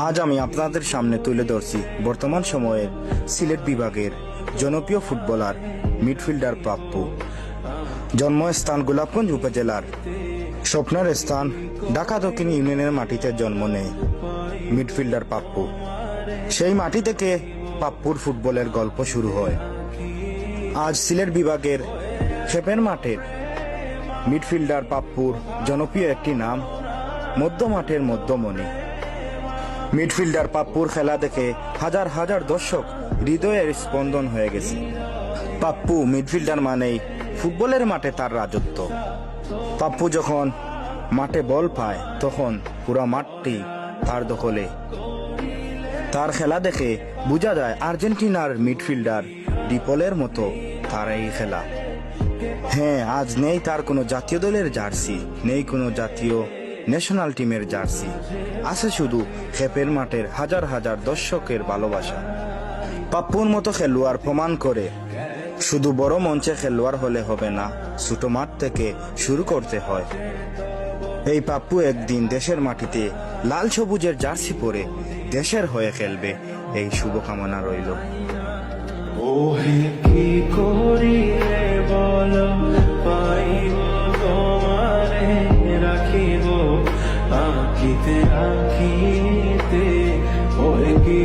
আজ আমি আপনাদের সামনে তুলে ধরছি বর্তমান সময়ের সিলেট বিভাগের জনপ্রিয় ফুটবলার মিডফিল্ডার পাপ্পু। জন্মস্থান গোলাপগঞ্জ উপজেলার স্বপ্নের স্থান ঢাকা দক্ষিণ ইউনিয়নের মাটিতে জন্ম নেয় মিডফিল্ডার পাপ্পু। সেই মাটি থেকে পাপ্পুর ফুটবলের গল্প শুরু হয়। আজ সিলেট বিভাগের খেপের মাঠের মিডফিল্ডার পাপ্পুর জনপ্রিয় একটি নাম মধ্য মাঠের মধ্যমণি। মিডফিল্ডার পাপ্পুর খেলা দেখে হাজার হাজার দর্শক হৃদয়ের স্পন্দন হয়ে গেছে। পাপ্পু মিডফিল্ডার মানেই ফুটবলের মাঠে তার রাজত্ব। পাপ্পু যখন মাঠে বল পায় তখন পুরো মাঠটি তার দখলে। তার খেলা দেখে বোঝা যায় আর্জেন্টিনার মিডফিল্ডার ডিপলের মতো তার এই খেলা। হ্যাঁ, আজ নেই তার কোনো জাতীয় দলের জার্সি, নেই কোনো জাতীয় ন্যাশনাল টিমের জার্সি, আছে শুধু খেপের মাঠের হাজার হাজার দর্শকের ভালোবাসা। পাপ্পুর মতো খেলোয়াড় প্রমাণ করে শুধু বড় মঞ্চে খেলোয়াড় হলে হবে না, ছোট মাঠ থেকে শুরু করতে হয়। এই পাপ্পু একদিন দেশের মাটিতে লাল সবুজের জার্সি পরে দেশের হয়ে খেলবে, এই শুভকামনা রইল। ওহে কি করিলে বলো, পাইব তোমারে রাখিব আঁকিতে আঁকিতে। ওহে কি